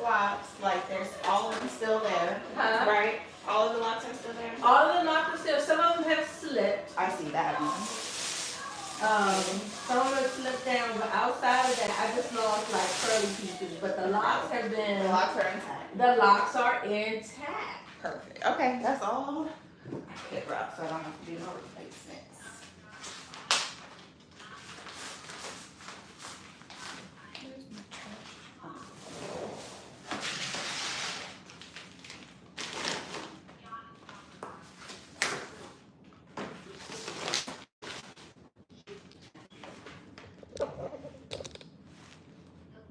locks, like there's all of them still there, Huh? right? All of the locks are still there? All of the locks are still, some of them have slipped. I see that one. Some of them have slipped down, but outside of that, I just lost like curly pieces. But the locks have been. The locks are intact. The locks are intact. Perfect. Okay, that's all. Get rough, so I don't have to do no replacements. Here's my trash. I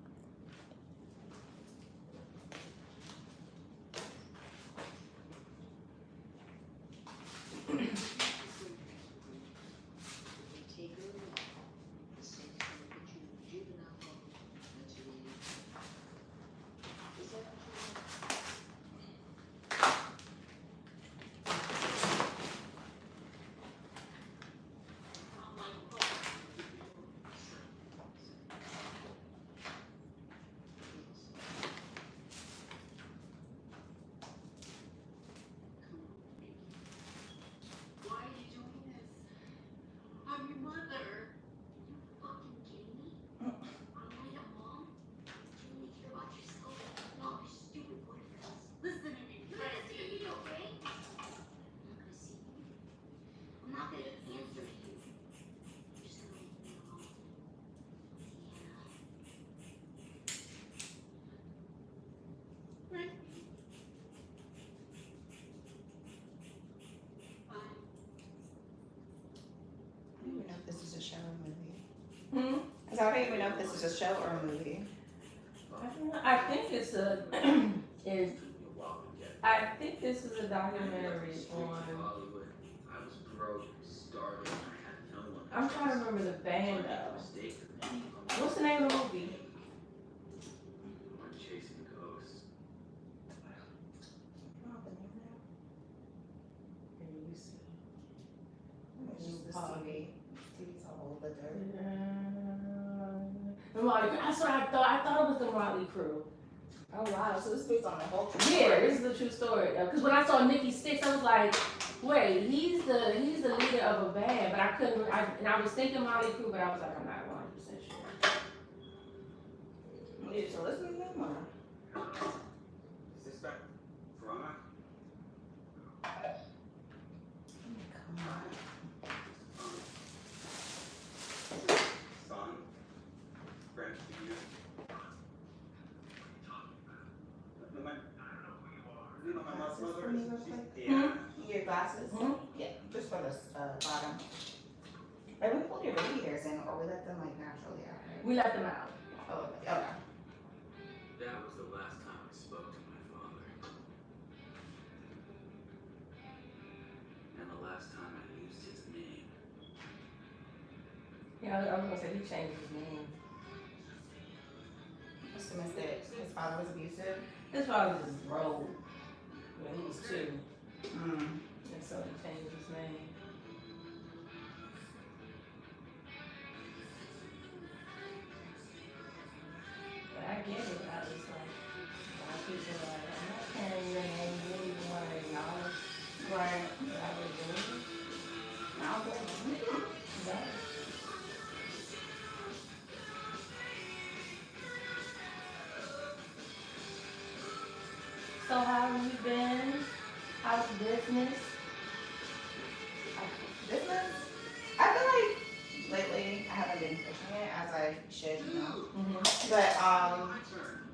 don't even know if this is a show or a movie. I don't even know if this is a show or a movie. I think it's a. I think this is a documentary on. I'm trying to remember the band though. What's the name of the movie? TV's all over the dirt. That's what I thought. I thought it was the Motley Crue. Oh wow, so this based on the whole true Yeah, story. this is the true story. Because when I saw Nikki Sixx, I was like, wait, he's the leader of a band, but I couldn't. And I was thinking Motley Crue, but I was like, I'm not 100% sure. You need to listen to them or? Is this back? Verona? Come on. Son? French to you? My mom's Glasses mother? for me real quick? Yeah. You get glasses? Mhm. Yeah, just for the bottom. Like we pulled your baby hairs in, or we let them like naturally out, right? We let them out. Oh, okay. That was the last time I spoke to my father. And the last time I used his name. Yeah, I was gonna say he changed his name. What's the mistake? His father was abusive? His father was rogue when he was 2, Mm. and so he changed his name. But I get it. I was like, a lot of people are like, I'm not carrying your name. You don't even want to acknowledge Right. that I was doing it. Now I'm good. But so how have you been? How's business? Business? I feel like lately I haven't been pushing it as I should, you know. Mm-hmm. But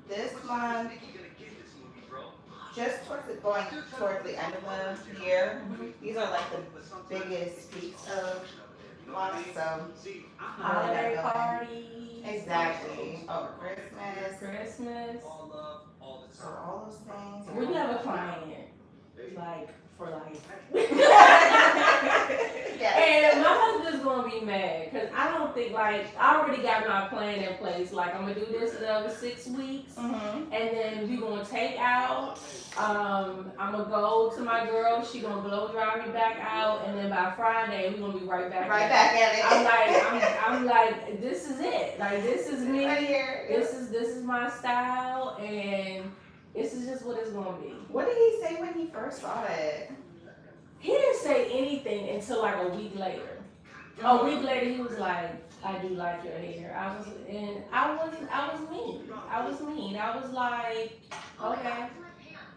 this month, just going towards the end of the year, these are like the biggest peaks of months. So Holiday party. exactly. Over Christmas. Christmas. So all those things. We have a client. like for life. Yes. And my husband's gonna be mad because I don't think like I already got my plan in place. Like I'm gonna do this another 6 weeks, Mhm. and then we gonna take out. I'm gonna go to my girl. She gonna blow dry me back out, and then by Friday we gonna be right back. Right at it. back at it. I'm like, this is it. Like this is me. Right here. This is my style, and this is just what it's gonna be. What did he say when he first saw it? He didn't say anything until like a week later. A week later, he was like, "I do like your hair." I was mean. I was mean. I was like, okay.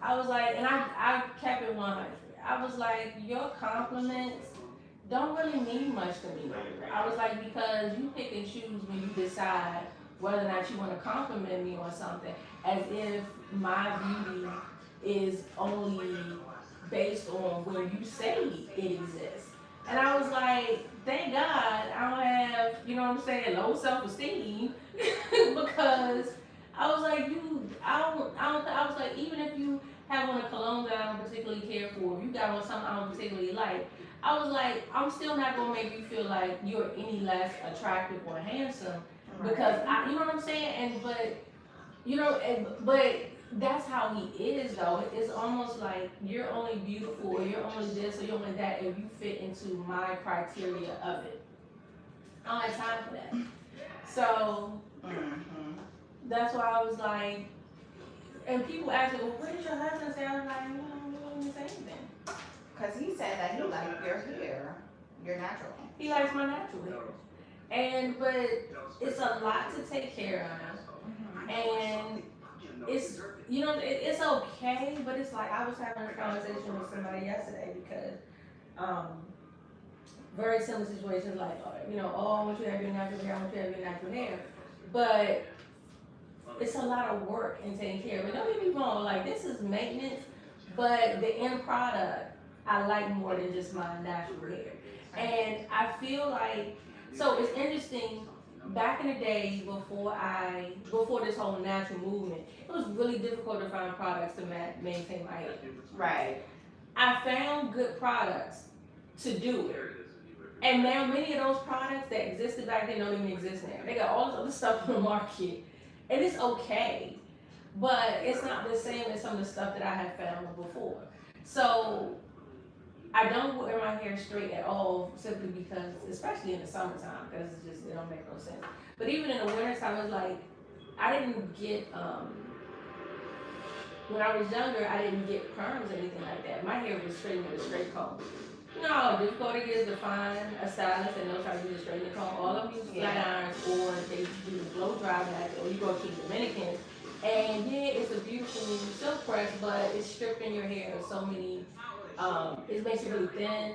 I was like, and I kept it 100. I was like, your compliments don't really mean much to me. I was like, because you pick and choose when you decide whether or not you want to compliment me on something, as if my beauty is only based on when you say it exists. And I was like, thank God I don't have, you know what I'm saying, low self-esteem because I was like, I was like, even if you have on a cologne that I don't particularly care for, if you got on something I don't particularly like, I was like, I'm still not gonna make you feel like you're any less attractive or handsome because you know what I'm saying? But that's how he is though. It's almost like you're only beautiful or you're only this or you're only that if you fit into my criteria of it. I don't have time for that. So that's why I was like, and people ask me, well, what did your husband say? I was like, no, he didn't say anything. Because he said that he liked your hair, your natural. He likes my natural hair. But it's a lot to take care of. And it's, you know, it's okay, but it's like, I was having a conversation with somebody yesterday because, very similar situations like, you know, oh, I want you to have your natural hair, I want you to have your natural hair. But it's a lot of work in taking care of it. Don't get me wrong, like this is maintenance, but the end product I like more than just my natural hair. And I feel like, so it's interesting, back in the days before this whole natural movement, it was really difficult to find products to maintain my hair. Right. I found good products to do it. And now many of those products that existed back then don't even exist now. They got all this other stuff on the market. And it's okay, but it's not the same as some of the stuff that I had found before. So I don't wear my hair straight at all, simply because, especially in the summertime, because it don't make no sense. But even in the wintertime, it's like, I didn't get, when I was younger, I didn't get perms or anything like that. My hair was straight with a straight comb. You know how difficult it is to find a stylist that knows how to use a straightening comb. All of them use flat irons, or they do the blow dry method, or you go to the Dominicans. And yeah, it's a beautiful silk press, but it's stripping your hair of so many, it makes it really thin,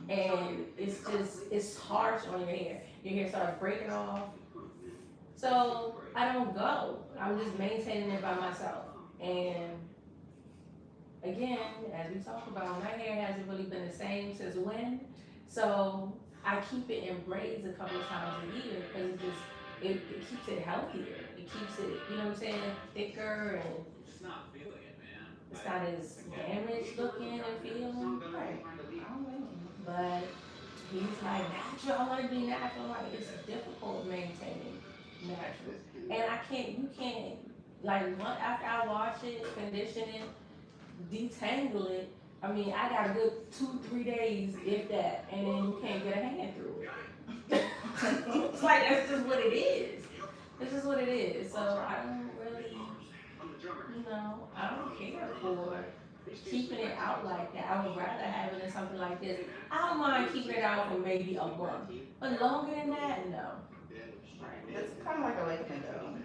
and it's harsh on your hair. Your hair starts breaking off. So I don't go. I'm just maintaining it by myself. And again, as we talked about, my hair hasn't really been the same since when. So I keep it in braids a couple of times a year because it keeps it healthier. It keeps it, you know what I'm saying, thicker, and It's not feeling it, man. it's not as damaged looking and feeling. Right. But he's like, natural, I want to be natural. Like, it's difficult maintaining natural. And you can't, like, after I wash it, condition it, detangle it, I mean, I got a good 2-3 days, if that, and then you can't get a hand through it. It's like, that's just what it is. This is what it is. So I don't really, you know, I don't care for keeping it out like that. I would rather have it in something like this. I don't mind keeping it out for maybe a month, but longer than that, no. It's kind of like a wake up and go,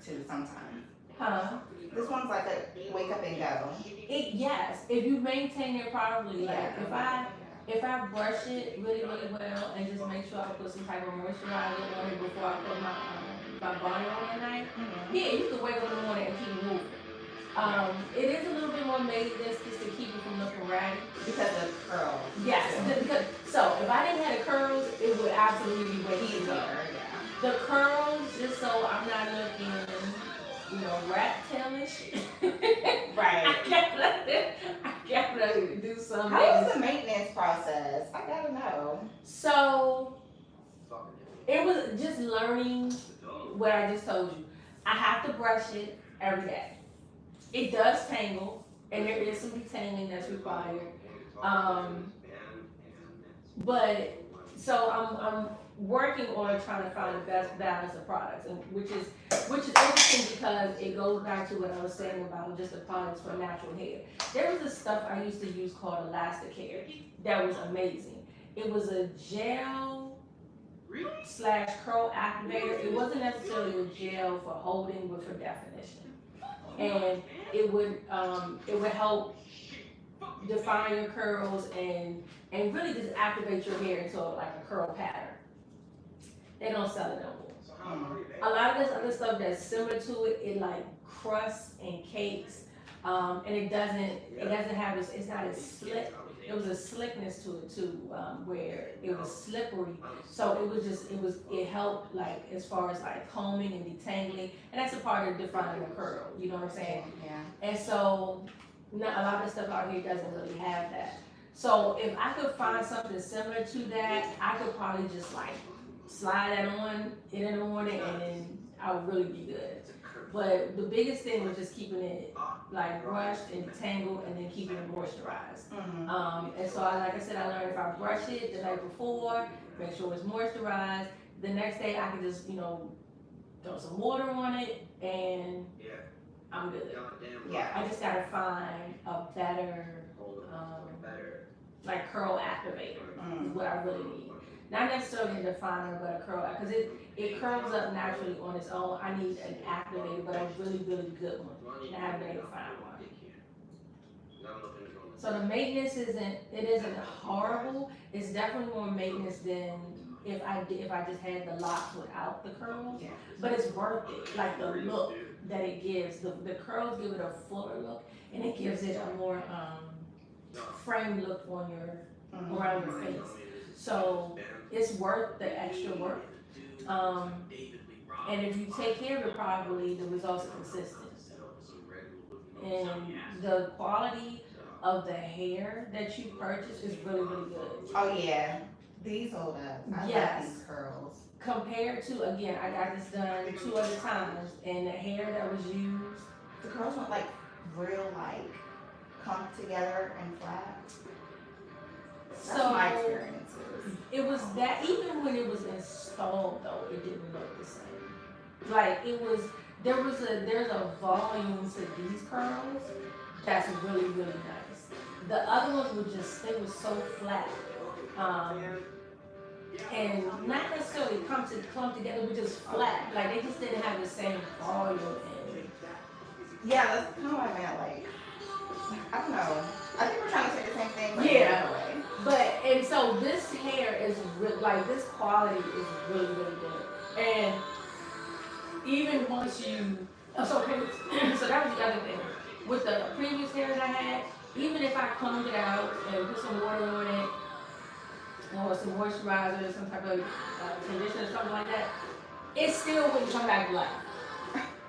too, sometimes. Huh? This one's like a wake up and go. Yes, if you maintain it properly, like if I brush it really, really well and just make sure I put some type of moisturizer on it before I put my bonnet on at night, yeah, you can wake up in the morning and keep it moving. It is a little bit more maintenance just to keep it from looking ratty. Because of curls. Yes, because, so if I didn't have the curls, it would absolutely be way easier. The curls, just so I'm not looking, you know, rat tailish. Right. I gotta do some How maintenance. is the maintenance process? I gotta know. So it was just learning what I just told you. I have to brush it every day. It does tangle, and there is some detangling that's required. But so I'm working on trying to find the best balance of products, and which is interesting because it goes back to what I was saying about just the products for natural hair. There was this stuff I used to use called Elasticare that was amazing. It was a gel / curl activator. It wasn't necessarily a gel for holding, but for definition, and it would help define your curls and really just activate your hair into like a curl pattern. They don't sell it no more. A lot of this other stuff that's similar to it, it like crusts and cakes, and it doesn't have this. It's not as slick. It was a slickness to it too, where it was slippery. So it helped like as far as like combing and detangling, and that's a part of defining a curl. You know what I'm saying? Yeah. And so a lot of the stuff out here doesn't really have that. So if I could find something similar to that, I could probably just like slide that on in the morning, and then I would really be good. But the biggest thing was just keeping it like brushed and detangled, and then keeping it moisturized. And so like I said, I learned if I brush it the night before, make sure it's moisturized. The next day I can just throw some water on it, and I'm good. Yeah. I just gotta find a better like curl activator is what I really need. Not necessarily a definer, but a curl, because it curls up naturally on its own. I need an activator, but a really, really good one. And I haven't been able to find one. So the maintenance isn't horrible. It's definitely more maintenance than if I just had the locks without the curls. Yeah. But it's worth it. Like the look that it gives. The curls give it a fuller look, and it gives it a more framed look on around your face. So it's worth the extra work. And if you take care of it properly, the results are consistent. And the quality of the hair that you purchase is really, really good. Oh yeah. These hold up. I Yes. love these curls. Compared to, again, I got this done 2 other times, and the hair that was used, The curls went like real like clumped together and flat. That's so my experiences. it was that, even when it was installed though, it didn't look the same. Like there's a volume to these curls that's really, really nice. The other ones they were so flat. And not necessarily clumped together, but just flat. Like they just didn't have the same volume. And Yeah, that's kind of what I meant. Like, I don't know. I think we're trying to say the same thing, but Yeah. another way. and so this hair is like this quality is really, really good. And even once you, so that was the other thing. With the previous hair that I had, even if I combed it out and put some water on it, or some moisturizer, some type of conditioner, something like that, it still wouldn't come back to life.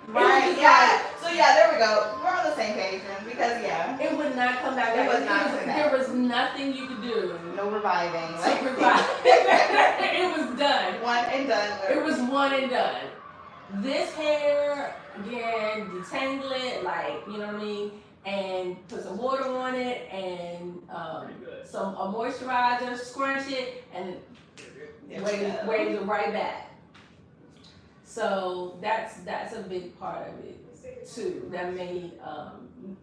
Right, just yeah. So yeah, there we go. We're on the same page then, because yeah, It would not come back. It like was not coming back. There was nothing you could do no reviving. to Like, revive. It was done. one and done. It was one and done. This hair, again, detangle it, like, you know what I mean? And put some water on it, and a moisturizer, scrunch it, and wave it right back. So that's a big part of it too.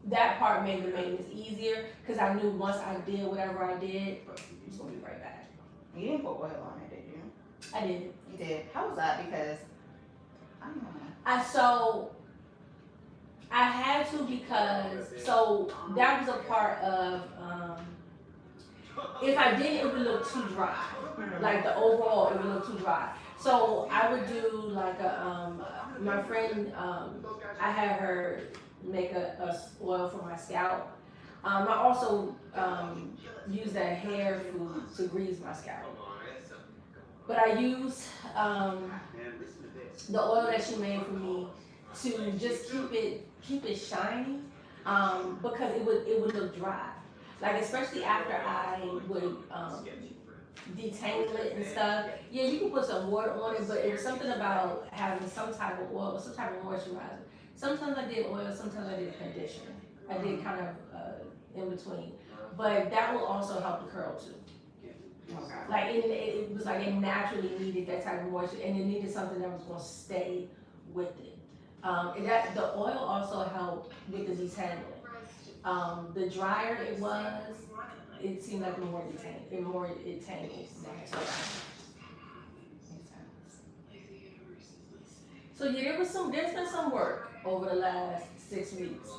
That part made the maintenance easier, because I knew once I did whatever I did, it's gonna be right back. You didn't put oil on it, did you? I did. You did. How was that? Because I don't know. I had to, because that was a part of if I didn't, it would look too dry. Like the overall, it would look too dry. So I would do like my friend, I had her make a oil for my scalp. I also use that hair food to grease my scalp. But I used the oil that she made for me to just keep it shiny, because it would look dry. like especially after I would detangle it and stuff. Yeah, you can put some water on it, but it was something about having some type of oil or some type of moisturizer. Sometimes I did oil, sometimes I did conditioner. I did kind of in between, but that will also help the curl too. Okay. Like it was like it naturally needed that type of moisture, and it needed something that was gonna stay with it. And that the oil also helped with the detangling. The drier it seemed like more detangled, it tangled. So yeah, there's been some work over the last 6 weeks.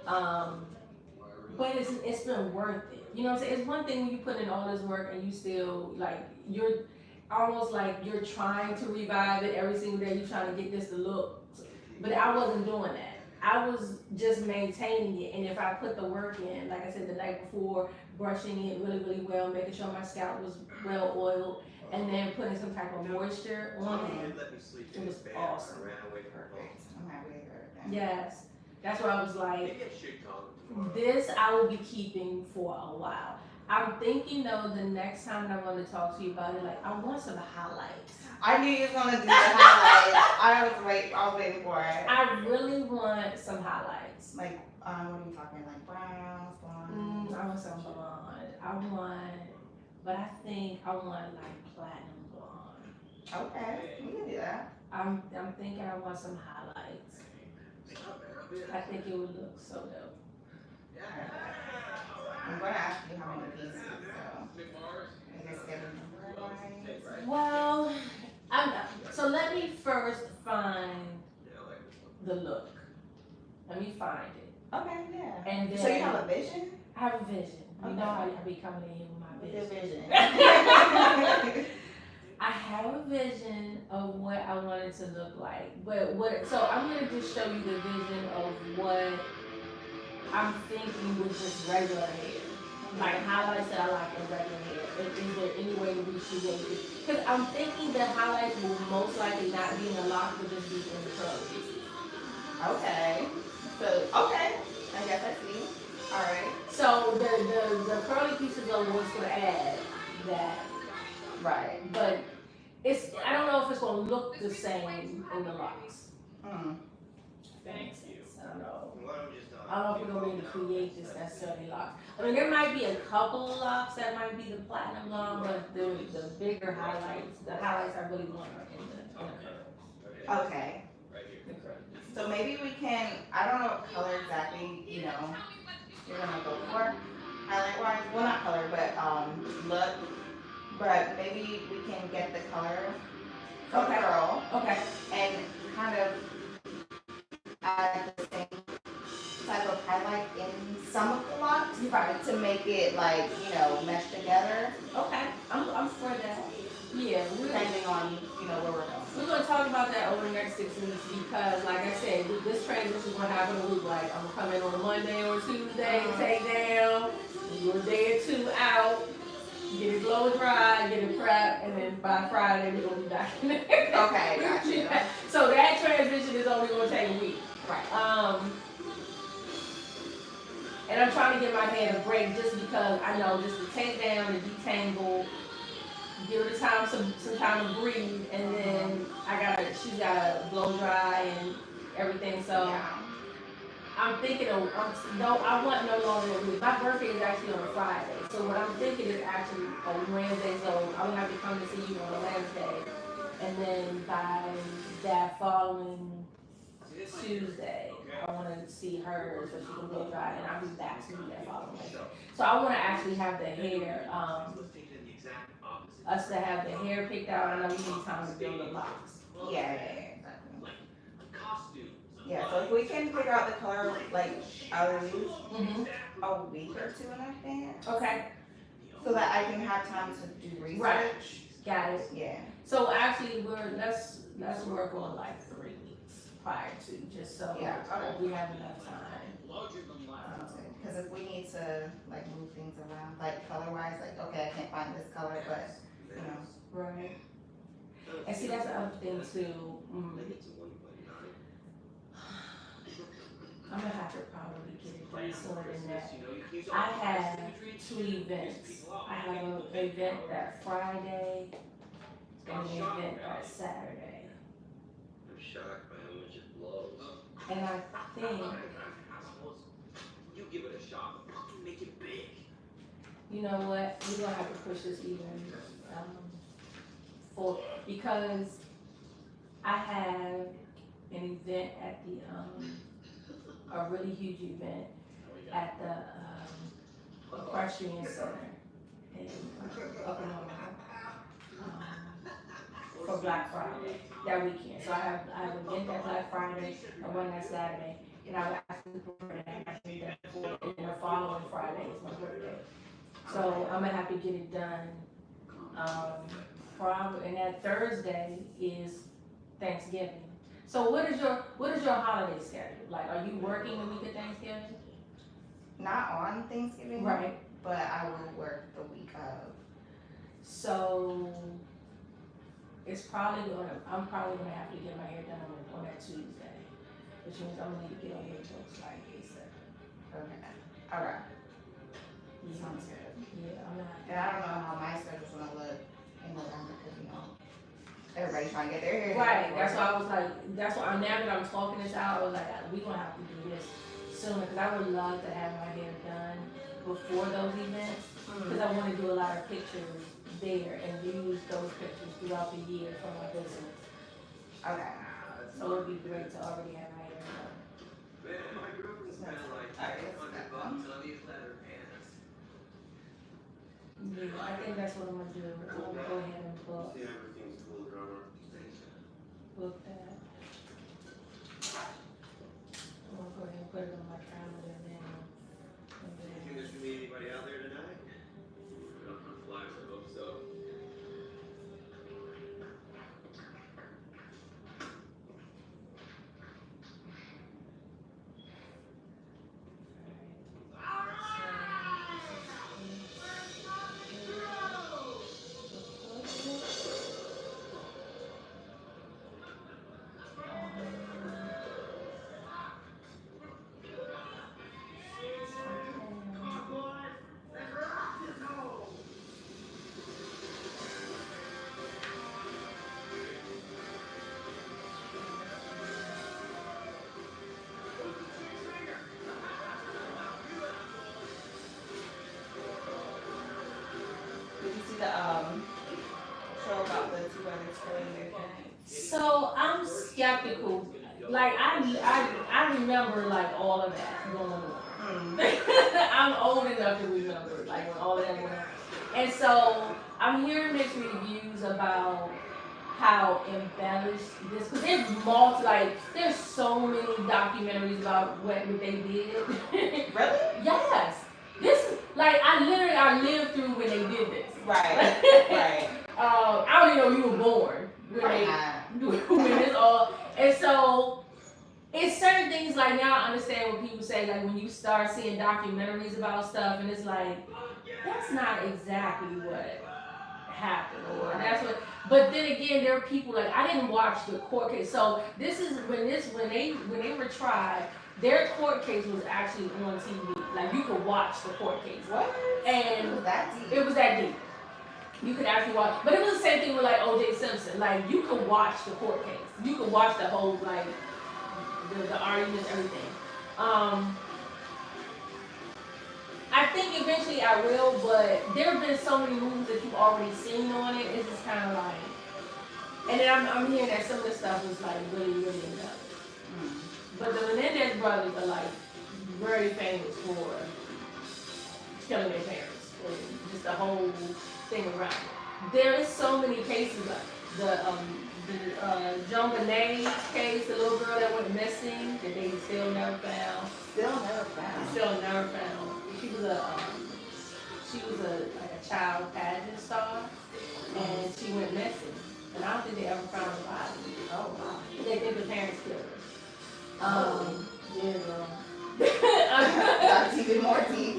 But it's been worth it. You know what I'm saying? It's one thing when you put in all this work and you still like you're almost like you're trying to revive it every single day. You're trying to get this to look, but I wasn't doing that. I was just maintaining it, and if I put the work in, like I said the night before, brushing it really, really well, making sure my scalp was well oiled, and then putting some type of moisture on it, it was awesome. Perfect. I'm happy to hear that. Yes, that's why I was like, this I will be keeping for a while. I'm thinking though, the next time I want to talk to you about it, like I want some highlights. I knew you was gonna do the highlights. I was waiting for it. I really want some highlights. Like, what are you talking? Like browns, blonde? I want some blonde. But I think I want like platinum blonde. Okay, we can do that. I'm thinking I want some highlights. I think it would look so dope. I'm gonna ask you how many pieces, so I guess get them. Well, so let me first find the look. Let me find it. Okay, yeah. And then So you have a vision? I have a vision. You Okay. know how I be coming in here with my What's your vision. vision? I have a vision of what I want it to look like. So I'm gonna just show you the vision of what I'm thinking with just regular hair. Like highlights that I like in regular hair. Is there any way to recreate it? Because I'm thinking the highlights will most likely not be in the lock, but just be in the curly pieces. Okay. So, okay. I guess I see. Alright. So the curly pieces are what's gonna add that. Right. But I don't know if it's gonna look the same in the locks. If that makes sense. I don't know. I don't know if we're gonna be able to create this necessarily locks. I mean, there might be a couple of locks that might be the platinum blonde, but the bigger highlights, the highlights I really want are in the curl. Okay. The curl. So maybe we can, I don't know what color exactly, you're gonna go for, highlight wise, well not color, but look, but maybe we can get the color from Okay. curl Okay. and kind of add the same type of highlight in some of the locks, right, to make it like, mesh together, Okay. I'm for that. Yeah, depending on, where we're going. we're gonna talk about that over the next 6 weeks because, like I said, this transition is gonna happen a week. Like I'm gonna come in on Monday or Tuesday, take down, do a day or two out, get it blow dry, get it prepped, and then by Friday we're gonna be back in there. Okay, gotcha. So that transition is only gonna take a week. Right. And I'm trying to give my hair a break just because I know just to take down and detangle, give it some time to breathe, and then she's gotta blow dry and everything. So Yeah. I'm thinking I want no longer than a week. My birthday is actually on a Friday, so what I'm thinking is actually on Wednesday. So I'm gonna have to come to see you on a Wednesday, and then by that following Tuesday, I want to see her so she can blow dry, and I'll be back to you that following Wednesday. So I want to actually have the hair, us to have the hair picked out. I know we need time to build the locks. Yeah, exactly. Yeah, so if we can figure out the color, like, at least Mm-hmm. a week or two in advance, Okay, so that I can have time to do research. Right. got it. Yeah. So actually, let's work on like 3 weeks prior to, just so Yeah, okay. we have enough time. Because if we need to, like, move things around, like, color-wise, like, okay, I can't find this color, but, Right. And see, that's the other thing too. I'm gonna have to probably get it done sooner than that. I have 2 events. I have an event that Friday and an event that Saturday. I'm shocked by how much it blows. And I think, You give it a shot. Make it big. you know what, we're gonna have to push this even, because I have an event at the, a really huge event at the, Equestrian Center in, Oklahoma, for Black Friday, that weekend. So I have an event that Black Friday, and one that Saturday, and I was asking for that, and the following Friday is my birthday. So I'm gonna have to get it done, probably, and that Thursday is Thanksgiving. So what is your holiday schedule? Like, are you working the week of Thanksgiving? Not on Thanksgiving. Right. But I will work the week of. So I'm probably gonna have to get my hair done on that Tuesday, which means I'm gonna need to get on your books like ASAP. Okay. Alright. Sounds good. Yeah, I'm gonna have And I don't know how my schedule's gonna look in November because, you know, everybody's trying to get their hair to. done. Right, that's why I was like, now that I'm talking this out, I was like, we gonna have to do this sooner, cause I would love to have my hair done before those events, cause I wanna do a lot of pictures there and use those pictures throughout the year for my business. Okay. So it'd be great to already have my hair done. Man, my girlfriend spent like Alright, $100 on these leather pants. Yeah, I think that's what I'm gonna do. I'm gonna go ahead and book See, everything's cool, drummer. that. I'm gonna go ahead and put it on my calendar now. And You think then, there should be anybody out there tonight? On flies, I hope so. Did you see the show about the two brothers killing their parents? So I'm skeptical. Like I remember like all of that going on. I'm old enough to remember like when all of that went on. And so I'm hearing mixed reviews about how embellished this, because there's so many documentaries about what they did. Really? Yes. This is like I lived through when they did this. Right. Right. I don't even know you were born when when this all, and so it's certain things like now I understand what people say, like when you start seeing documentaries about stuff and it's like that's not exactly what happened or that's what, but then again there are people like I didn't watch the court case, so this is when they were tried, their court case was actually on TV, like you could watch the court case. What? And It was that deep. it was that deep. You could actually watch, but it was the same thing with like O.J. Simpson. Like you could watch the court case. You could watch the whole like the arguments, everything. I think eventually I will, but there have been so many movies that you've already seen on it. It's just kind of like, and then I'm hearing that some of the stuff is like really embellished. But the Menendez brothers are like very famous for killing their parents and just the whole thing around it. There is so many cases like the Joan Benet case, the little girl that went missing that they still never found. Still never found. Still never found. She was like a child pageant star, and she went missing. And I don't think they ever found her body. Oh wow. They think the parents killed her. Yeah, girl. That's even more deep.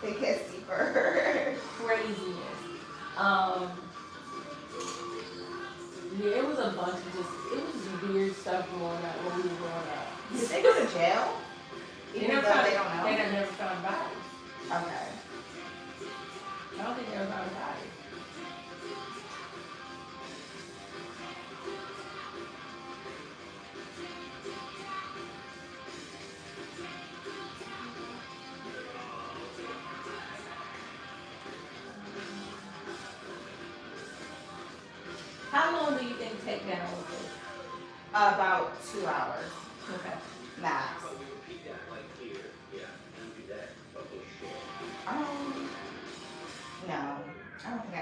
It gets deeper. Craziness. Yeah, it was a bunch of just weird stuff going on when we were growing up. Did they go to jail? They Even never though found, they don't know? they never found a body. Okay. I don't think they ever found a body. How long do you think takedown will take? About 2 hours, Okay. max. But we repeat that like here. Yeah, and do that. But for sure. No, I don't think I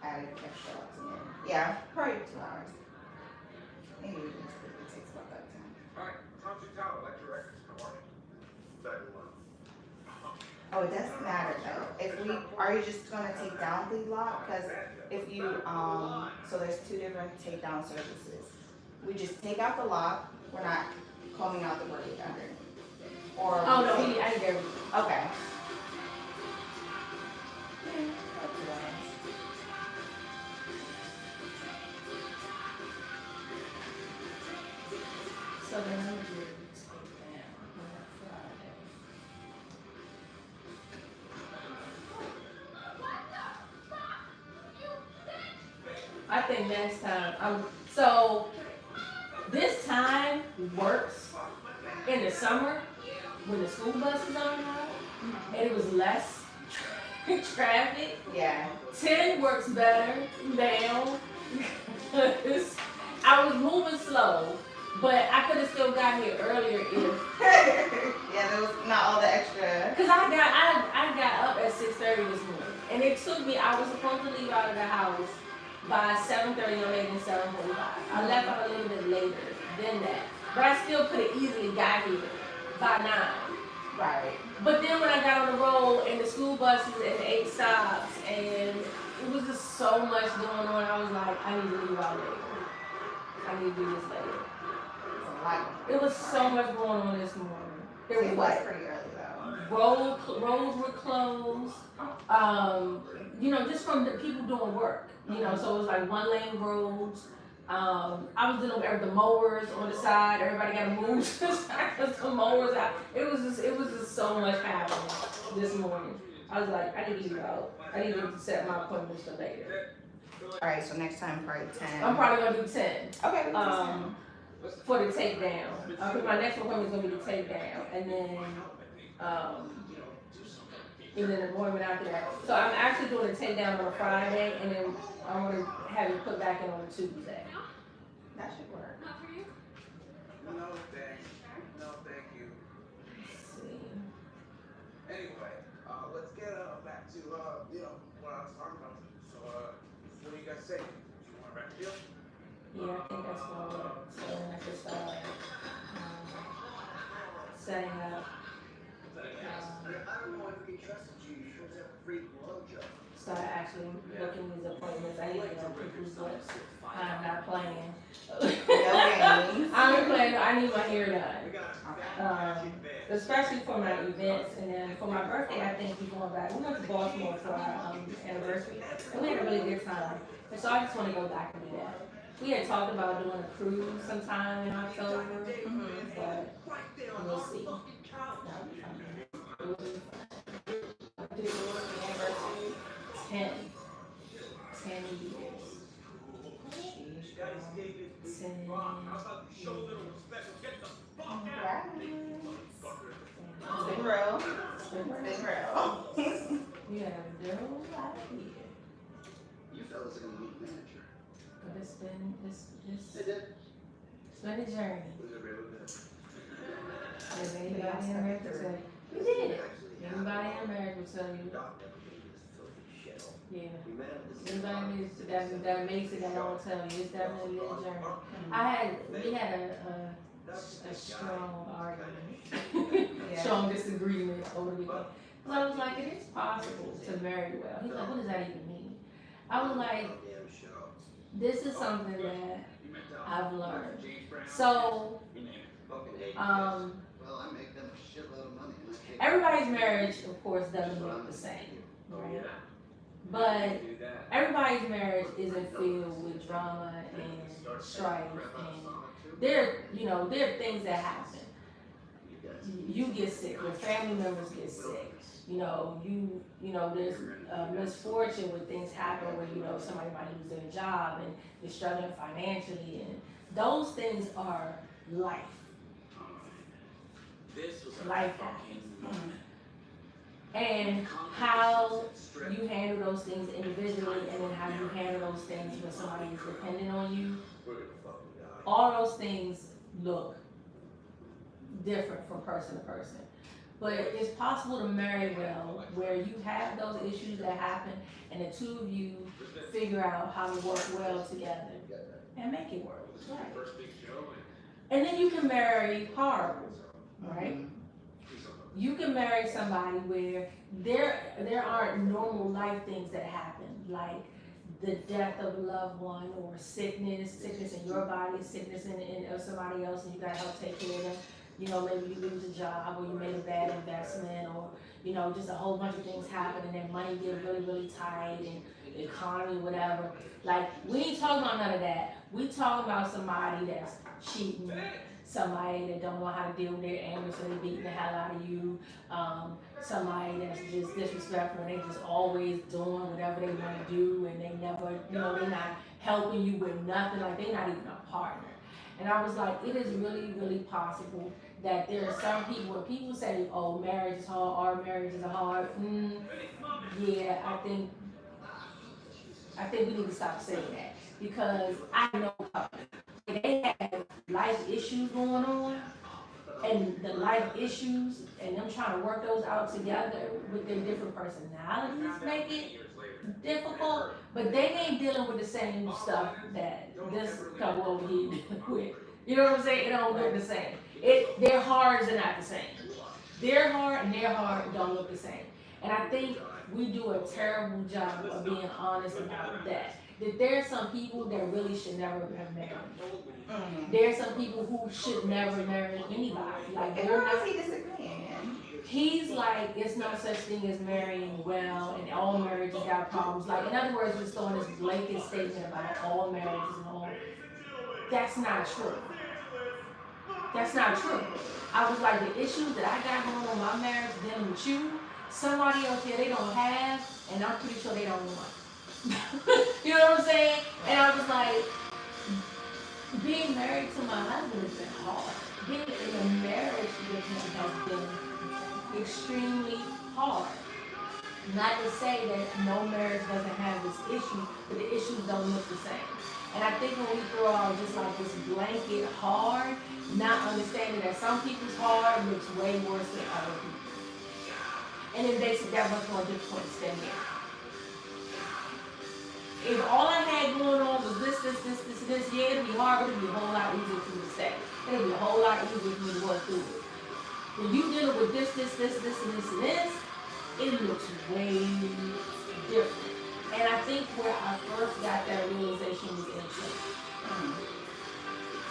added extra at the end. Yeah, probably 2 hours. Maybe it takes about that time. Alright, time to tell electric records. How are you? Better one. Oh, it doesn't matter though. If we, are you just gonna take down the lock? Because if you, so there's 2 different takedown services. We just take out the lock, we're not combing out the blade under. Or. Oh no, I did everything. Okay. So then I'm gonna do takedown on that Friday. I think next time, so this time works in the summer when the school buses aren't out and it was less traffic. Yeah. 10 works better now because I was moving slow, but I could have still got here earlier if. Yeah, there was not all the extra. Cause I got up at 6:30 this morning, and it took me. I was supposed to leave out of the house by 7:30, no later than 7:45. I left out a little bit later than that, but I still could have easily got here by 9. Right. But then when I got on the road and the school buses and the 8 stops, and it was just so much going on, I was like, I need to leave out later. I need to do this later. It's a lot. It was so much going on this morning. There It was was like pretty early though. roads were closed. You know, just from the people doing work. You know, so it was like 1-lane roads. I was dealing with the mowers on the side. Everybody got to move to the side because the mowers out. It was just so much happening this morning. I was like, I need to leave out. I need to set my appointments for later. All right, so next time probably 10. I'm probably gonna do 10. Okay. For the takedown. Cause my next appointment is gonna be the takedown, and then an appointment after that. So I'm actually doing a takedown on a Friday, and then I'm gonna have it put back in on a Tuesday. That should work. No thanks. No thank you. Let's see. Anyway, let's get back to what I was talking about. So what do you guys say? Do you want a record deal? Yeah, I think that's gonna work. So then I can start setting up. I don't know if we can trust you. You should have a free blowjob. Start actually booking these appointments. I need to know people's butts. I'm not playing. games. I'm playing. I need my hair done. Especially for my events, and then for my birthday, I think we're going back. We went to Baltimore for our anniversary, and we had a really good time. And so I just want to go back and do that. We had talked about doing a cruise sometime in October, but we'll see. That'll be fun. It'll be fun. This is the anniversary. 10 years. 10 It's been real. Been real. You have no idea. You fellas are gonna meet manager. But it's been did. it's been a journey. Was it real good? If anybody in America tell you, we did. Anybody in America will tell you, Doc never gave you this filthy shell. yeah. We met at this. Anybody that makes it, that won't tell you. It's definitely a journey. We had a strong argument, Yeah. strong disagreement over the weekend. Cause I was like, it is possible to marry well. He's like, what does that even mean? I was like, Damn show. this is something that I've learned. So, Fucking hate um, Well, I make them a shitload of money. And I take everybody's marriage, of course, doesn't look the same, right? But everybody's marriage isn't filled with drama and strife, and there are things that happen. you get sick, your family members get sick. You know, there's misfortune when things happen where, you know, somebody might lose their job and you're struggling financially, and those things are life. Life happens. And how you handle those things individually, and then how you handle those things when somebody is dependent on you, all those things look different from person to person. But it's possible to marry well where you have those issues that happen and the two of you figure out how to work well together and make it work. Right. And then you can marry horrible, right? You can marry somebody where there aren't normal life things that happen, like the death of a loved one, or sickness in your body, sickness in somebody else, and you gotta help take care of them. You know, maybe you lose a job, or you made a bad investment, or, you know, just a whole bunch of things happen, and then money get really, really tight, and the economy, whatever. Like, we ain't talking about none of that. We talking about somebody that's cheating, somebody that don't know how to deal with their anger, so they beating the hell out of you. Somebody that's just disrespectful, and they just always doing whatever they want to do, and they never, you know, they're not helping you with nothing, like they're not even a partner. And I was like, it is really, really possible that there are some people, when people say, oh, marriage is hard, our marriage is hard, yeah, I think we need to stop saying that, because I know they have life issues going on, and the life issues and them trying to work those out together with their different personalities make it difficult, but they ain't dealing with the same stuff that this couple over here dealing with. You know what I'm saying? It don't look the same. Their hearts are not the same. Their heart and their heart don't look the same. And I think we do a terrible job of being honest about that. That there are some people that really should never have married. There are some people who should never marry anybody. Like, Where is he disagreeing, man? he's like, it's no such thing as marrying well, and all marriages got problems. Like, in other words, just throwing this blanket statement about all marriages and all. That's not true. That's not true. I was like, the issues that I got going on in my marriage dealing with you, somebody else here they don't have, and I'm pretty sure they don't want. You know what I'm saying? And I was like, being married to my husband has been hard. Being in a marriage with him has been extremely hard. Not to say that no marriage doesn't have its issues, but the issues don't look the same. And I think when we throw out just like this blanket hard, not understanding that some people's hard looks way worse than other people. And it makes it that much more difficult to stay married. If all I had going on was this, yeah, it'd be hard, but it'd be a whole lot easier for me to stay. It'd be a whole lot easier for me to work through it. When you dealing with this, and this, it looks way different. And I think where I first got that realization was in church.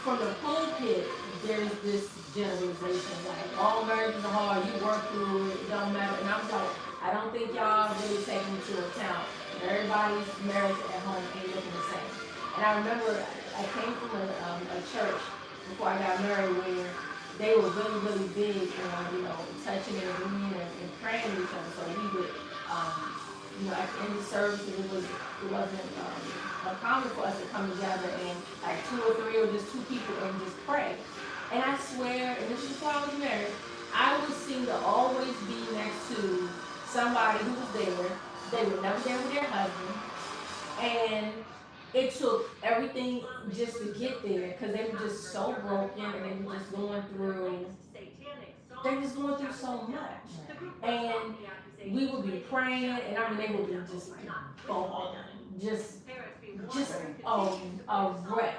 From the pulpit, there's this generalization, like, all marriages are hard, you work through it, it don't matter. And I was like, I don't think y'all really take into account everybody's marriage at home ain't looking the same. And I remember I came from a church before I got married where they were really, really big on, you know, touching and agreeing and praying with each other. So we would, you know, at the end of the service, it wasn't uncommon for us to come together and like 2 or 3 or just 2 people and just pray. And I swear, and this is before I was married, I would seem to always be next to somebody who was there. They were never there with their husband, and it took everything just to get there because they were just so broken and they were just going through. They were just going through so much, and we would be praying, and I mean they would be just like bawling, just a wreck.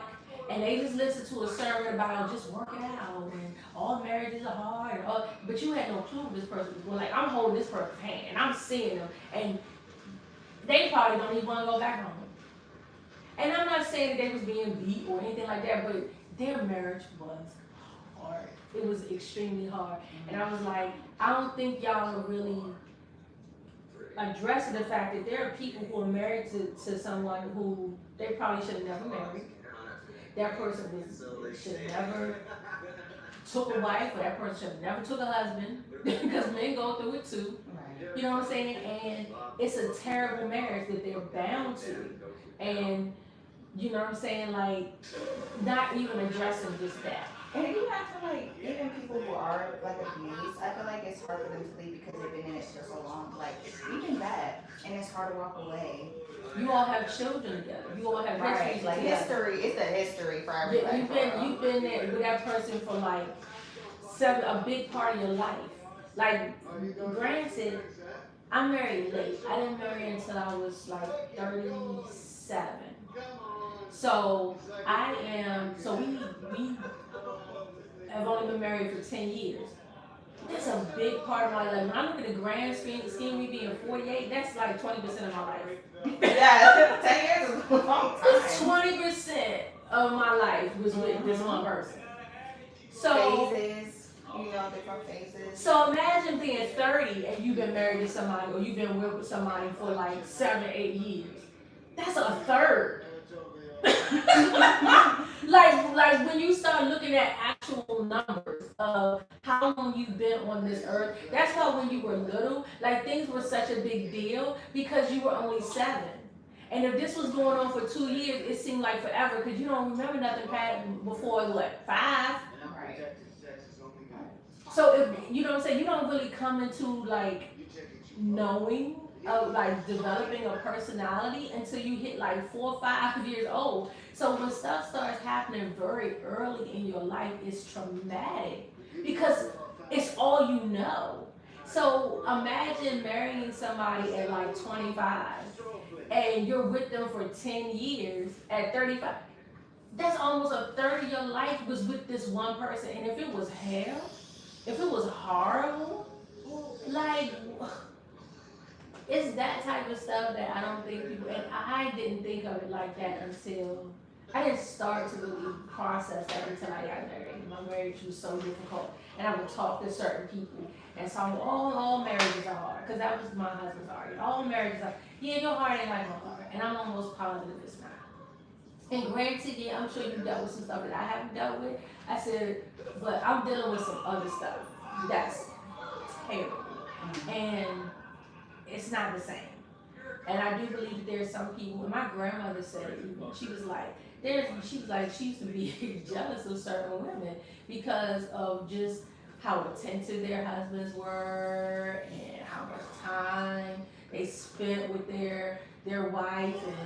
And they just listened to a sermon about just working out and all marriages are hard. But you had no clue this person was going. Like, I'm holding this person's hand and I'm seeing them, and they probably don't even want to go back home. And I'm not saying that they was being beat or anything like that, but their marriage was hard. It was extremely hard. And I was like, I don't think y'all are really addressing the fact that there are people who are married to someone who they probably should have never married. That person should never took a wife, or that person should have never took a husband, because men go through it too. Right. You know what I'm saying? And it's a terrible marriage that they're bound to. And you know what I'm saying? Like, not even addressing just that. And you have to like, even people who are like abused, I feel like it's hard for them to leave because they've been in it for so long. Like, even that, and it's hard to walk away. You all have children together. You all have Right, histories like together. history, it's a history for everybody. You've been there with that person for like a big part of your life. Like, granted, I'm married late. I didn't marry until I was like 37. So we have only been married for 10 years. That's a big part of my life. When I look at the grand scheme of me being 48, that's like 20% of my life. Yeah, 10 years is a long It's time. 20% of my life was with this one person. So, Phases, different phases. so imagine being 30 and you've been married to somebody, or you've been with somebody for like 7, 8 years. That's a third. like when you start looking at actual numbers of how long you've been on this earth, that's why when you were little, like things were such a big deal because you were only 7. And if this was going on for 2 years, it seemed like forever because you don't remember nothing past before what, 5? Right. So if you know what I'm saying, you don't really come into like knowing of like developing a personality until you hit like 4 or 5 years old. So when stuff starts happening very early in your life, it's traumatic because it's all you know. So imagine marrying somebody at like 25 and you're with them for 10 years at 35. That's almost a third of your life was with this one person. And if it was hell, if it was horrible, like, it's that type of stuff that I don't think people, and I didn't think of it like that until, I didn't start to really process that until I got married. My marriage was so difficult. And I would talk to certain people and tell them, all marriages are hard. Because that was my husband's argument. All marriages are, yeah, your heart ain't like my heart. And I'm almost positive it's not. And granted, yeah, I'm sure you dealt with some stuff that I haven't dealt with. I said, but I'm dealing with some other stuff that's terrible. And it's not the same. And I do believe that there's some people, and my grandmother said it even, she was like, she used to be jealous of certain women because of just how attentive their husbands were and how much time they spent with their wife, and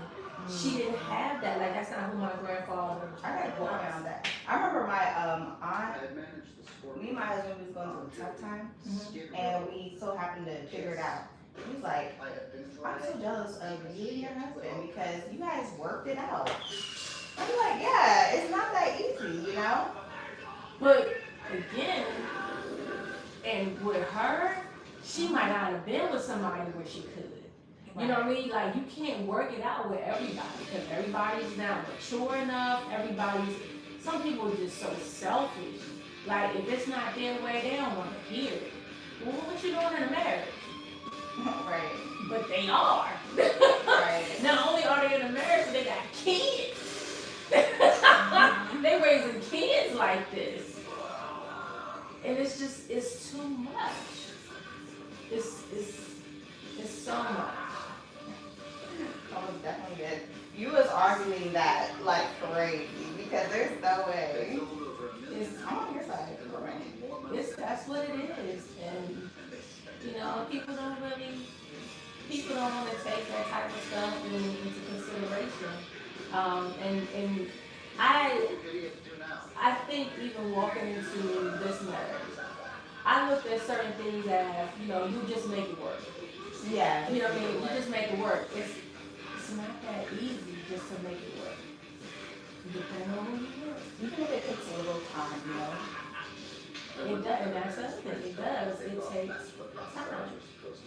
she didn't have that. Like, that's not who my grandfather I gotta go around that. I remember my aunt, me and my husband was going through a tough time, and we so happened to figure it out. He was like, I'm so jealous of you and your husband because you guys worked it out. I'm like, yeah, it's not that easy, But again, and with her, she might not have been with somebody where she could. You know what I mean? Like, you can't work it out with everybody because everybody's not mature enough. Some people are just so selfish. Like, if it's not their way, they don't want to hear it. Well, what you doing in a marriage? Right. But they are. Right. Not only are they in a marriage, but they got kids. They raising kids like this. And it's just, it's too much. It's so much. That was definitely good. You was arguing that like crazy because there's no way. I'm on your side. That's what it is. And, people don't want to take that type of stuff into consideration. And I think even walking into this marriage, I looked at certain things as, you just make it work. Yeah. You know what I mean? You just make it work. It's not that easy just to make it work. Depending on who you work. Even if it takes a little time, It does, and that's the other thing. It does. It takes time.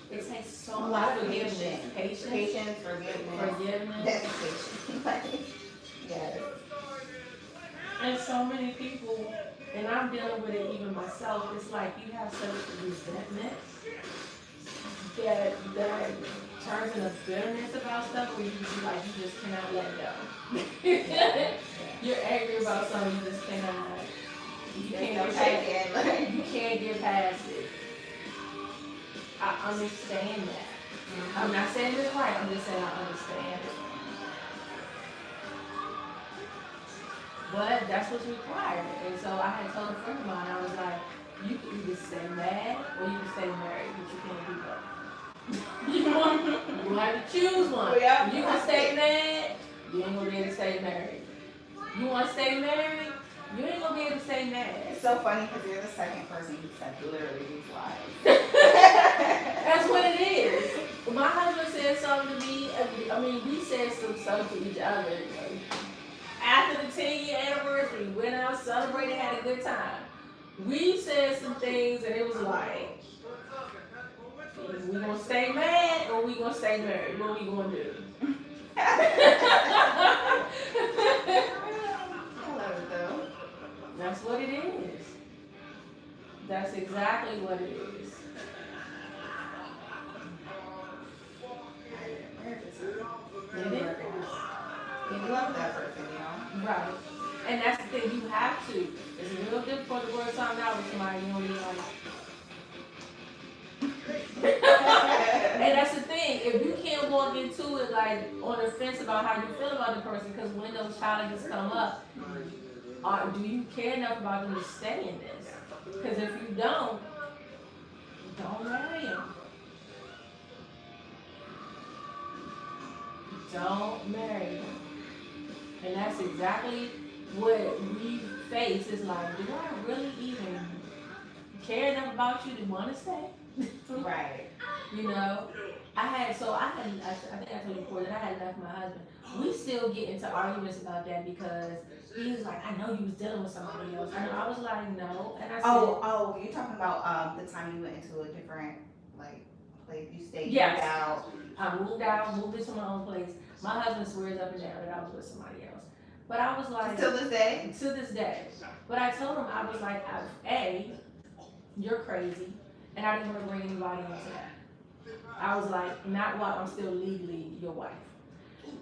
It takes so A much lot of forgiveness, patience, Patience, forgiveness. Dedication. Yes. and so many people. And I'm dealing with it even myself. It's like you have such resentment that turns into bitterness about stuff where you just cannot let it go. You're angry about something you just cannot You There's can't no get past shaking. Like, You can't get past it. I understand that. I'm not saying it's right, I'm just saying I understand it. But that's what's required. And so I had told a friend of mine, I was like, you can either stay mad or you can stay married, but you can't do both. You have to choose one. Yeah. If you can stay mad, you ain't gonna be able to stay married. You wanna stay married, you ain't gonna be able to stay mad. it's so funny because you're the second person who said literally these lies. That's what it is. My husband said something to me. I mean, we said some stuff to each other. After the 10-year anniversary, we went out, celebrated, had a good time. We said some things, and it was like, is we gonna stay mad or we gonna stay married? What we gonna do? I love it though. That's what it is. That's exactly what it is. It is. You love that person, you know? Right. And that's the thing, you have to. It's real difficult to work something out with somebody you don't even like. And that's the thing, if you can't walk into it like on the fence about how you feel about the person, because when those challenges come up, do you care enough about them to stay in this? Because if you don't marry him. Don't marry him. And that's exactly what we face. Is like, do I really even care enough about you to want to stay? Right. You know, I think I told you before that I had left my husband. We still get into arguments about that because he was like, I know you was dealing with somebody else. And I was like, no. And I said, Oh, you're talking about the time you went into a different like place. You stayed Yes. out. I moved into my own place. My husband swears up and down that I was with somebody else. But I was like, Till this day. to this day. But I told him, I was like, you're crazy. And I didn't want to bring anybody into that. I was like, not while I'm still legally your wife.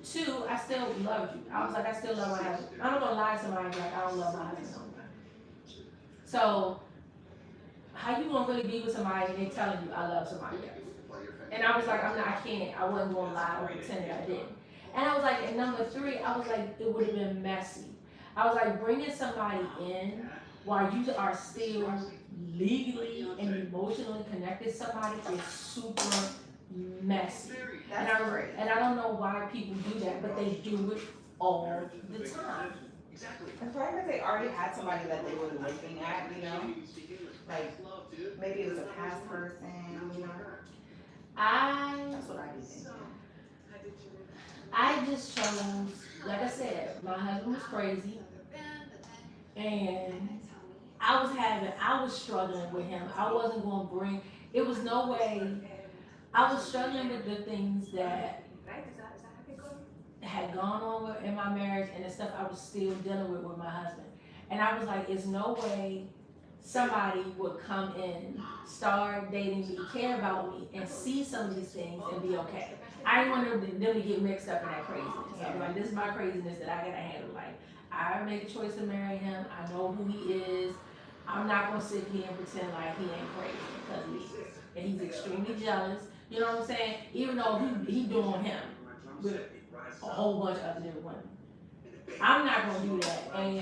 2, I still loved you. I was like, I still love my husband. I'm not gonna lie to somebody like I don't love my husband no more. So, how you gonna really be with somebody and they telling you I love somebody else? And I was like, I can't. I wasn't gonna lie or pretend that I didn't. And I was like, and number 3, I was like, it would have been messy. I was like, bringing somebody in while you are still legally and emotionally connected to somebody is super messy. That's great. And I don't know why people do that, but they do it all the time. It's probably because they already had somebody that they were looking at, you know? Like, maybe it was a past person, you know? That's what I do think. I just chose, like I said, my husband was crazy, and I was struggling with him. I wasn't going to bring, it was no way, I was struggling with the things that had gone on in my marriage and the stuff I was still dealing with my husband. And I was like, there's no way somebody would come in, start dating me, care about me, and see some of these things and be okay. I didn't want them to get mixed up in that craziness. I was like, this is my craziness that I gotta handle. Like, I made a choice to marry him. I know who he is. I'm not gonna sit here and pretend like he ain't crazy, because he is. And he's extremely jealous. You know what I'm saying? Even though he doing him with a whole bunch of other different women. I'm not gonna do that, and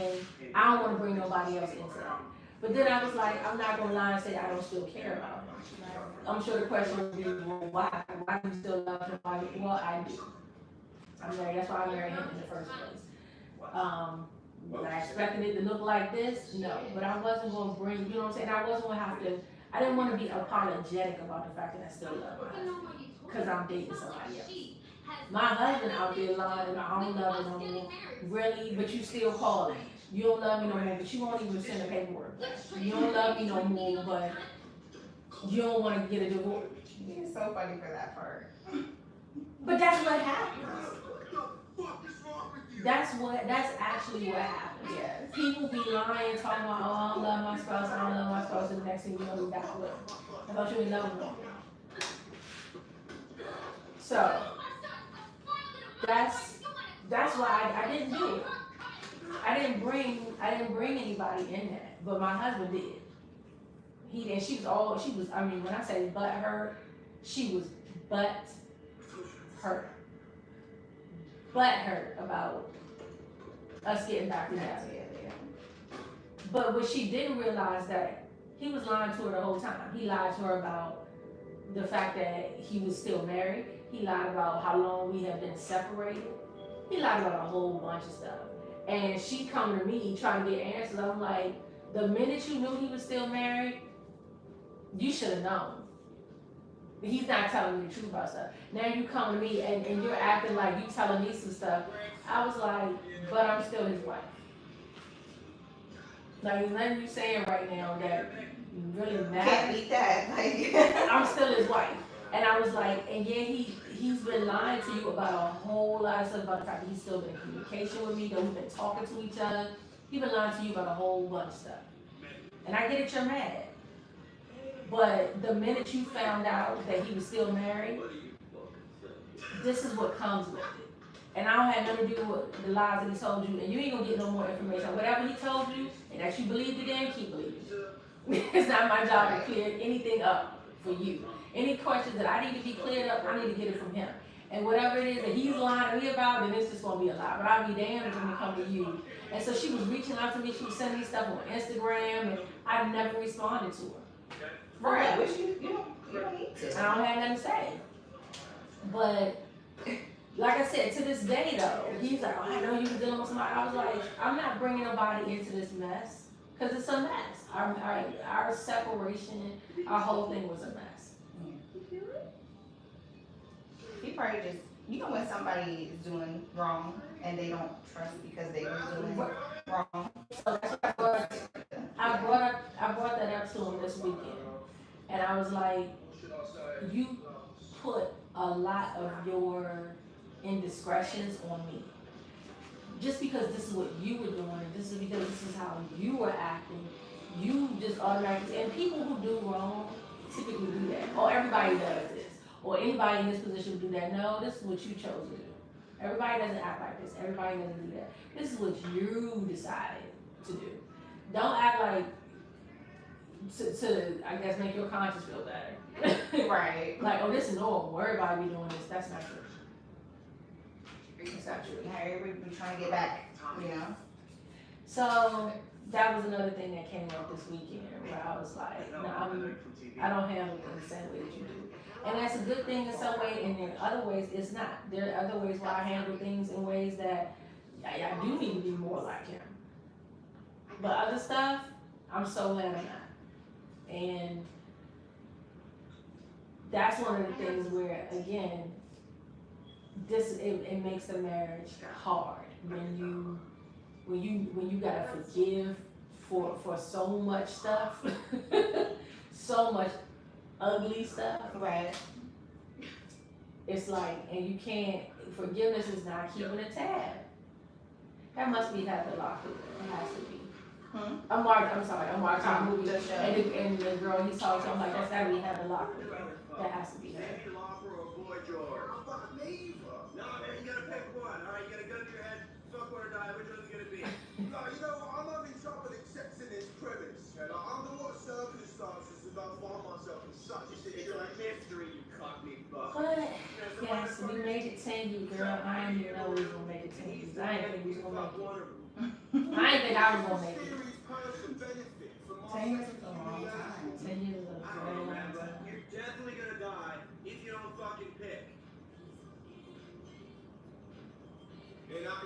I don't wanna bring nobody else into that. But then I was like, I'm not gonna lie and say I don't still care about him. I'm sure the question would be, well, why? Why do you still love him? Well, I do. I'm married. That's why I married him in the first place. Was I expecting it to look like this? No. But I wasn't gonna bring, you know what I'm saying? I wasn't gonna have to. I didn't want to be apologetic about the fact that I still love my husband because I'm dating somebody else. My husband out there lying, I don't love him no more. Really? But you still calling. You don't love me no more, but you won't even send the paperwork. You don't love me no more, but you don't want to get a divorce. It's so funny for that part. But that's what happens. That's actually what happens. Yes. People be lying, talking about, oh, I don't love my spouse, I don't love my spouse, and the next thing you know, you got with them. I thought you ain't love them. So, that's why I didn't do it. I didn't bring anybody in that, but my husband did. He did. She was. I mean, when I say butt hurt, she was butt hurt about us getting back together. But what she didn't realize that he was lying to her the whole time. He lied to her about the fact that he was still married. He lied about how long we had been separated. He lied about a whole bunch of stuff. And she come to me trying to get answers. I'm like, the minute you knew he was still married, you should have known. He's not telling me the truth about stuff. Now you come to me and you're acting like you telling me some stuff. I was like, but I'm still his wife. Like, there's nothing you saying right now that really Can't matters. beat that. Like, I'm still his wife. And I was like, and yeah, he's been lying to you about a whole lot of stuff, about the fact that he's still been in communication with me, that we've been talking to each other. He's been lying to you about a whole bunch of stuff. And I get it, you're mad. But the minute you found out that he was still married, this is what comes with it. And I don't have nothing to do with the lies that he told you, and you ain't gonna get no more information. Whatever he told you, and that you believed it in, keep believing it. It's not my job to clear anything up for you. Any questions that I need to be cleared up, I need to get it from him. And whatever it is that he's lying to me about, then it's just gonna be a lie. But I'll be damned if it come to you. And so she was reaching out to me, she was sending me stuff on Instagram, and I never responded to her. right, which you don't need to. I don't have nothing to say. But like I said, to this day though, he's like, oh, I know you were dealing with somebody. I was like, I'm not bringing nobody into this mess, because it's a mess. Our separation, our whole thing was a mess. He probably just, when somebody is doing wrong and they don't trust because they were doing wrong. So that's what I brought that up to him this weekend. And I was like, you put a lot of your indiscretions on me. Just because this is what you were doing, and this is because this is how you were acting, you just automatically, and people who do wrong typically do that. Oh, everybody does this. Or anybody in this position would do that. No, this is what you chose to do. Everybody doesn't act like this. Everybody doesn't do that. This is what you decided to do. Don't act like to I guess make your conscience feel better. Right. Like, oh, this is normal. Everybody be doing this. That's not true. It's not true. Yeah, everybody be trying to get back, So that was another thing that came up this weekend where I was like, no, I don't handle things the same way that you do. And that's a good thing in some way, and in other ways it's not. There are other ways where I handle things in ways that I do need to be more like him. But other stuff, I'm so glad I'm not. And that's one of the things where, again, it makes the marriage hard when you gotta forgive for so much stuff, so much ugly stuff. Right. It's like, and you can't, forgiveness is not keeping a tab. That must be Heather Locklear. It has to be. I'm watching a movie, The show. and the girl he's talking to, I'm like, that's gotta be Heather Locklear. That has to be her. Sandy Lauper or Boy George? How about neither? No, man, you gotta pick one. All right, you got a gun to your head. Fuck or die. Which one's it gonna be? No, I'm having trouble accepting this premise. And under what circumstances did I find myself in such a situation? Mystery, you cockney buck. But, yes, we made it 10 years, girl. I didn't even know we was gonna make it 10 years. I didn't think we was gonna make it. I didn't think I was gonna make it. 10 years is a long time. 10 years is a very long time. You're definitely gonna die if you don't fucking pick.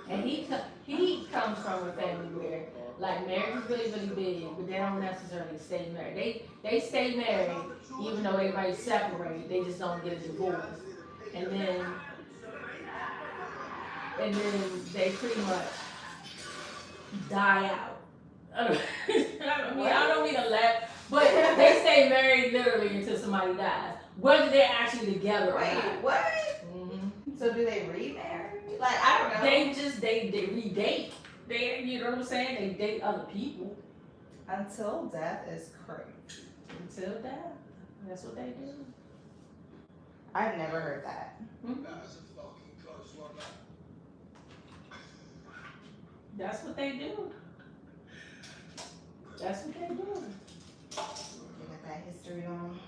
And he comes from a family where, like, marriage is really, really big, but they don't necessarily stay married. They stay married, even though they might separate, they just don't get a divorce. And then they pretty much die out. I don't mean to laugh, but they stay married literally until somebody dies. Whether they're actually together or Wait, not. what? Mm-hmm. So do they remarry? Like, I don't know. They redate. You know what I'm saying? They date other people Until death is crazy. until death. That's what they do. I've never heard that. That's what they do. That's what they do. They got that history on.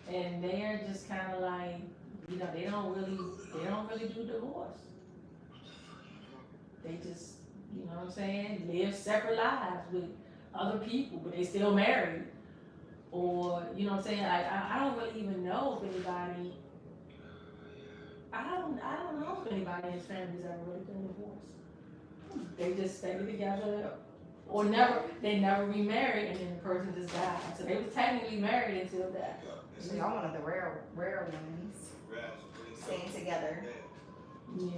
And they are just kind of like, you know, they don't really do divorce. They just, you know what I'm saying, live separate lives with other people, but they still married. Or, you know what I'm saying, I don't really even know if anybody, I don't know if anybody in his family's ever really been divorced. They just stay together, or they never remarried, and then the person just died. So they were technically married until death. So y'all one of the rare ones staying together. Yeah,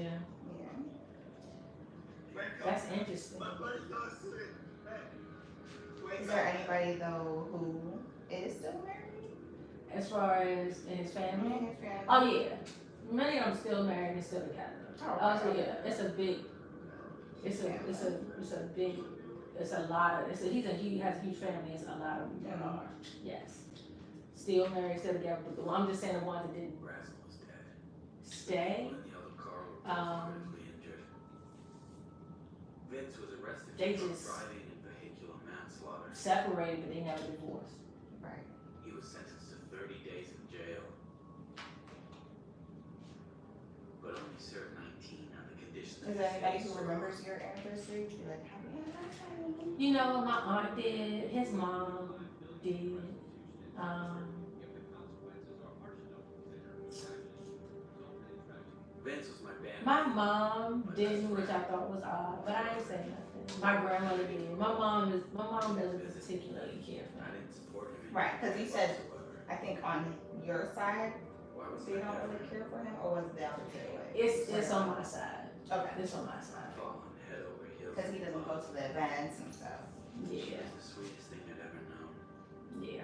Yeah. that's interesting. Is there anybody though who is still married? As far as in his family? In his family? Oh yeah, many of them still married and still together. Oh so yeah, it's a lot of, he has a huge family, it's a lot of them that are, yes. Still married, still together, but I'm just saying the ones that didn't Razzle was dead. stay, One and the other car were critically injured. Vince was arrested They for just- driving and vehicular manslaughter. separated, but they never divorced. Right. He was sentenced to 30 days in jail, but only served 19 on the condition Is that there he anybody stay who sober. remembers your anniversary? Be like, happy anniversary. You know, my aunt did, his mom did, Vince was my band. my mom didn't, which I thought was odd, but I ain't say nothing. My grandmother did. My mom doesn't particularly care for I me. didn't support him. in Right, 'cause you said- whatsoever. I think on your side, Why was they I don't ever really care for him, or was it the opposite way? It's on my side. Okay. It's on my side. falling head over heels? Because he doesn't go to the events and stuff. She Yeah, was the sweetest thing I'd ever known. yeah.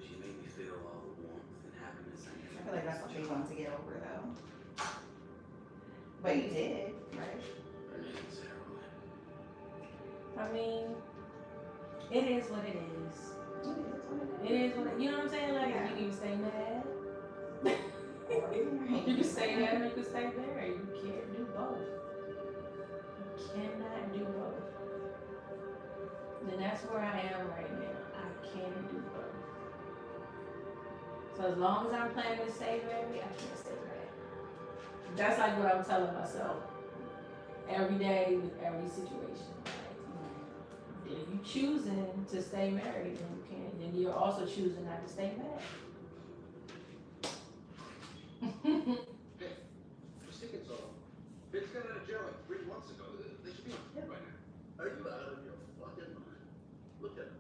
She made me feel all the warmth and happiness I never I feel like that's what they want to get over though. But you did, right? Her name's heroin. I mean, it is what it is. It is what you know what I'm saying? Like Yeah. you can stay mad. You can stay mad or you can stay married. You can't do both. You cannot do both. And that's where I am right now. I can't do both. So as long as I'm planning to stay married, I can't stay married. That's like what I'm telling myself every day with every situation. Like, if you choosing to stay married, then you can. Then you're also choosing not to stay married. Just think it's all. Vince got out of jail like 3 months ago. They should be on board by now. Are you out of your fucking mind? Look at him.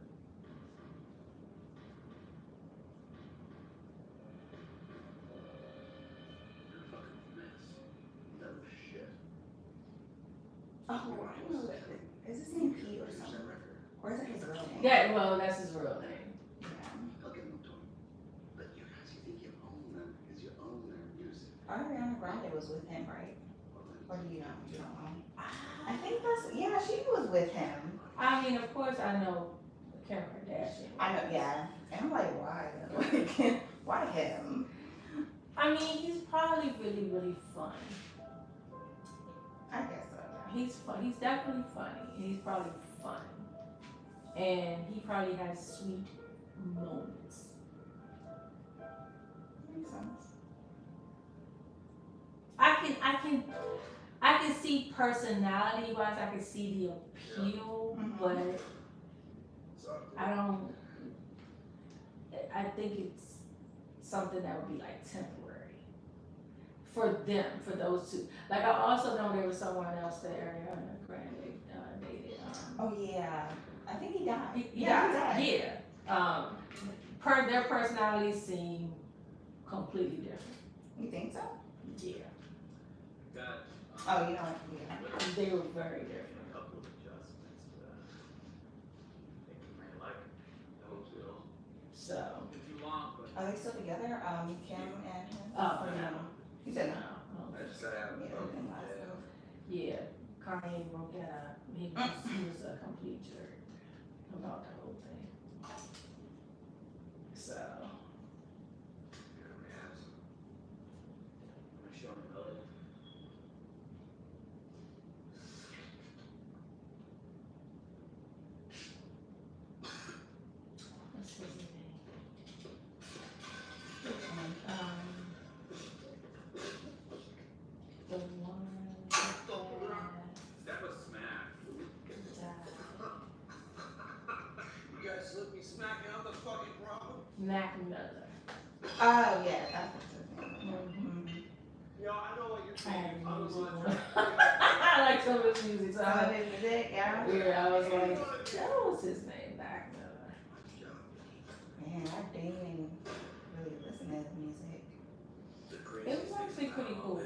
You're a fucking mess. No shit. Oh, I know that. Is his name Pete or something? Or is it his real name? Yeah, well, that's his real name. Yeah. Look at them, Tony. But you guys, you think you own them because you own their music. Ariana Grande was with him, right? Well, then, Or do you know? You don't know. I think that's, yeah, she was with him. I mean, of course, I know Kim Kardashian. I know, yeah. And I'm like, why? Like, why him? I mean, he's probably really, really funny. I guess so. He's fun. He's definitely funny. He's probably funny, and he probably has sweet moments. Makes sense. I can see personality wise. I can see the appeal, Mhm. but sorry. I don't. I think it's something that would be like temporary for them, for those two. Like I also know there was someone else that Ariana Grande dated. Oh, yeah. I think he died. He Yeah, died. he died. Yeah. Their personalities seem completely different. You think so? Yeah. Got Oh, you know, yeah. They were very different. a couple of adjustments, but I think you may like it. I hope so. So, Too long, but Are they still together? Kim and him? Oh, Or no. You said no. no. I just got out of Yeah, the they didn't last jail. long. Yeah, Kanye broke that up. He was a complete jerk about the whole thing. So, Here we have some. I'm gonna show him another. Mac Miller. Oh, yeah, that's what's his name. Mhm. Yo, I know what you're I had saying. music on. I like some of his music, so Some of I, his music, yeah. yeah, I was like, that was his name, Mac Miller. Man, I didn't even really listen to his music. It was actually pretty cool.